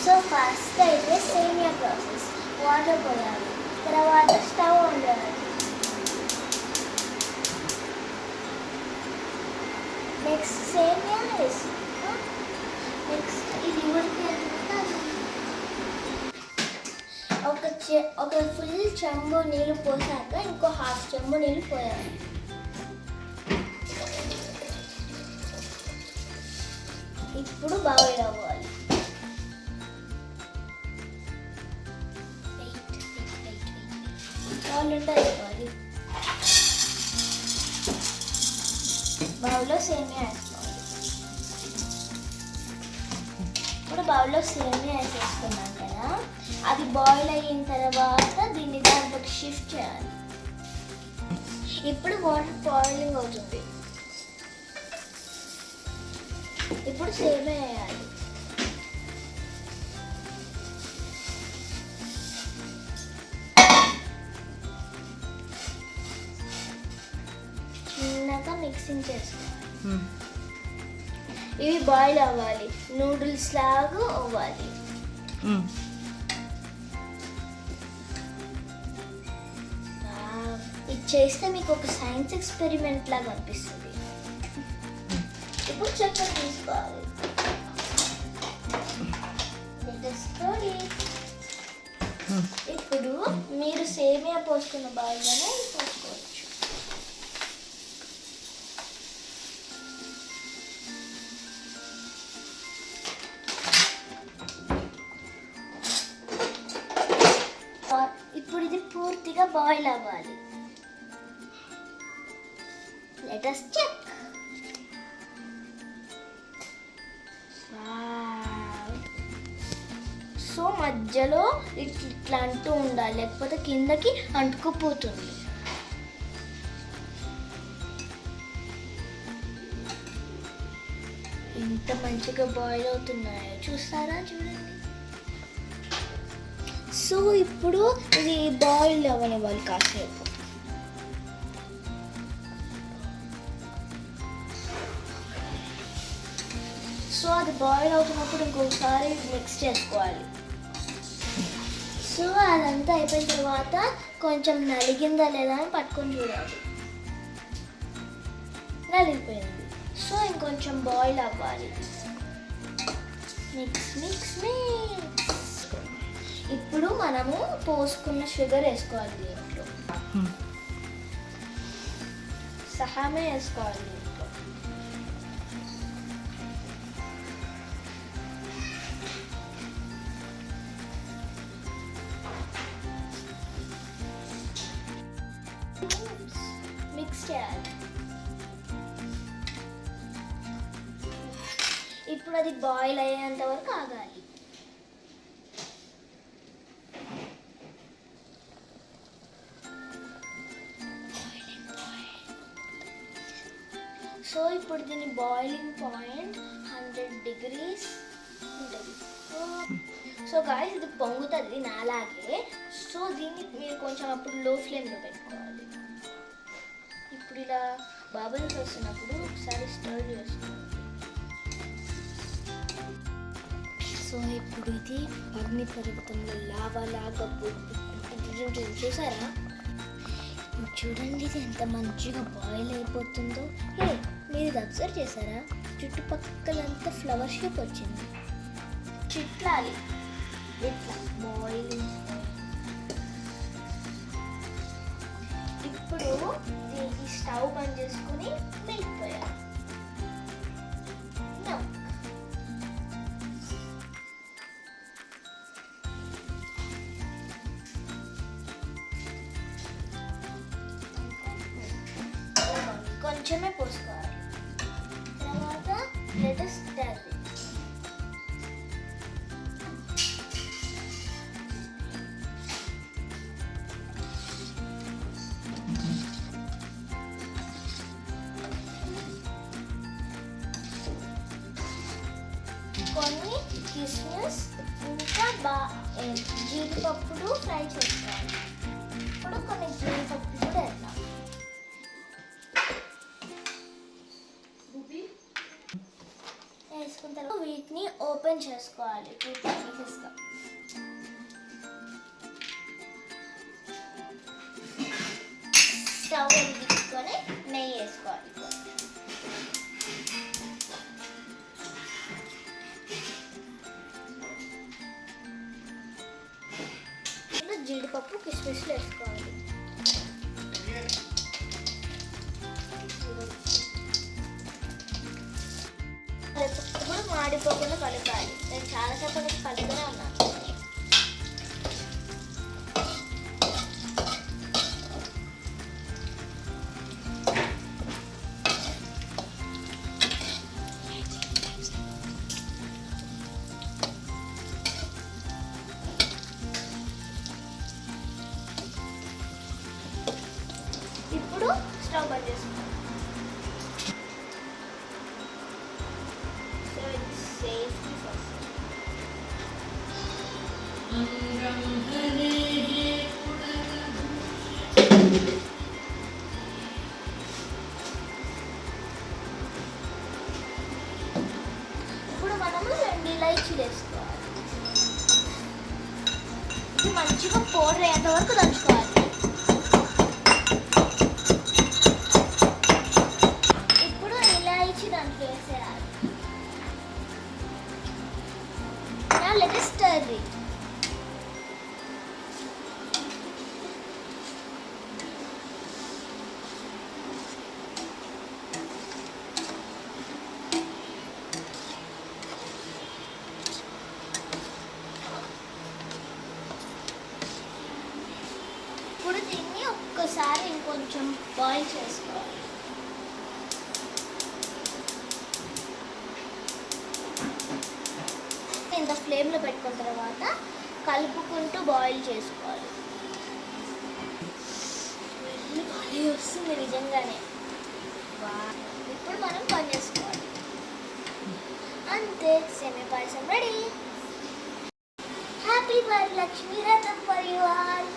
So first అయితే సేమియా process. Water పోయాలి, తర్వాత స్టవ్ ఆన్ చేయాలి. నెక్స్ట్ సేమియా వేసి నెక్స్ట్ ఇది ఒక ఫుల్ చెంబు నీళ్ళు పోసాక ఇంకో హాఫ్ చెంబు నీళ్ళు పోయాలి. ఇప్పుడు బాయిల్ అవ్వాలి. వేసుకోవాలి. బౌల్లో సేమియా వేసుకోవాలి. ఇప్పుడు బౌల్లో సేమియా వేసేసుకున్నాం కదా, అది బాయిల్ అయిన తర్వాత దీన్ని దాంట్లోకి షిఫ్ట్ చేయాలి. ఇప్పుడు వాటర్ బాయిలింగ్ అవుతుంది. ఇప్పుడు సేమియా వేయాలి. చిన్నగా మిక్సింగ్ చేసుకోవాలి. ఇవి బాయిల్ అవ్వాలి, నూడిల్స్ లాగా అవ్వాలి. ఇది చేస్తే మీకు ఒక సైన్స్ ఎక్స్పెరిమెంట్ లాగా అనిపిస్తుంది. ఇప్పుడు చక్కెర తీసుకోవాలి. ఇప్పుడు మీరు సేమియా పోసుకున్న బాయిల్లోనే పోసుకోవచ్చు. ఇప్పుడు ఇది పూర్తిగా బాయిల్ అవ్వాలి. Let us check. సో మధ్యలో ఇట్లా అంటూ ఉండాలి, లేకపోతే కిందకి అంటుకుపోతుంది. ఎంత మంచిగా బాయిల్ అవుతున్నాయో చూస్తారా, చూడండి. సో ఇప్పుడు ఇది బాయిల్ అవ్వనివ్వాలి కాసేపు. సో అది బాయిల్ అవుతున్నప్పుడు ఇంకొకసారి మిక్స్ చేసుకోవాలి. సో అదంతా అయిపోయిన తర్వాత కొంచెం నలిగిందా లేదా అని పట్టుకొని చూడాలి. నలిగిపోయింది. సో ఇంకొంచెం బాయిల్ అవ్వాలి. Mix mix mix. ఇప్పుడు మనము పోసుకున్న షుగర్ వేసుకోవాలి దీంట్లో. సహామే వేసుకోవాలి దీంట్లో. మిక్స్ చేయాలి. ఇప్పుడు అది బాయిల్ అయ్యేంత వరకు ఆగాలి. సో ఇప్పుడు దీని బాయిలింగ్ పాయింట్ 100 degrees ఉంటుంది. సో గాయ్స్ ఇది పొంగుతుంది నాలాగే. సో దీన్ని మీరు కొంచెం అప్పుడు లో ఫ్లేమ్లో పెట్టుకోవాలి. ఇప్పుడు ఇలా బబుల్స్ వస్తున్నప్పుడు ఒకసారి స్టర్ చేసుకోవాలి. సో ఇప్పుడు ఇది అగ్నిపర్వతంలో లావా లాగా చూసారా? చూడండి ఇది ఎంత మంచిగా బాయిల్ అయిపోతుందో. మీరు ఇది అబ్జర్వ్ చేశారా? చుట్టుపక్కలంతా ఫ్లవర్ షేప్ వచ్చింది. చిట్లాలి ఇట్లా బాయిలింగ్. ఇప్పుడు దీనికి స్టవ్ బంద్ చేసుకుని మిల్క్ పోయాలి. కొంచెమే పోసుకోవాలి. తర్వాత లెట్ us stir it. కొన్ని కిస్మిస్ ఇంకా జీడిపప్పులు ఫ్రై చేసుకోవాలి. ఇప్పుడు కొన్ని జీడిపప్పులు కూడా వేద్దాం. వేసుకోవాలి. చేసుకున్న తర్వాత వీటిని ఓపెన్ చేసుకోవాలి 2 పీసెస్గా. స్టవ్ వెలిగించుకొని నెయ్యి వేసుకోవాలి. ఇందులో జీడిపప్పు కిస్మిస్లు వేసుకోవాలి. ఇప్పుడు మాడిపోకుండా కలపాలి. నేను చాలాసేపు కలుపుతూనే ఉన్నాను. ఇప్పుడు స్టవ్ బంద్ చేసుకోవాలి. So it's safety first. ఇప్పుడు మనము 2 ఇలాచీలు వేసుకోవాలి. ఇది మంచిగా పౌడర్ అయ్యేంత వరకు దంచుకోవాలి. Now let us stir it. ఇప్పుడు దీన్ని ఒక్కసారి ఇంకొంచెం బాయిల్ చేసుకోవాలి. ఇంత ఫ్లేమ్లో పెట్టుకున్న తర్వాత కలుపుకుంటూ బాయిల్ చేసుకోవాలి. బాగా వస్తుంది నిజంగానే. ఇప్పుడు మనం పని చేసుకోవాలి. అంతే, సేమియా పాయసం రెడీ. హ్యాపీ వరలక్ష్మి వ్రతం ఫర్ యు ఆల్.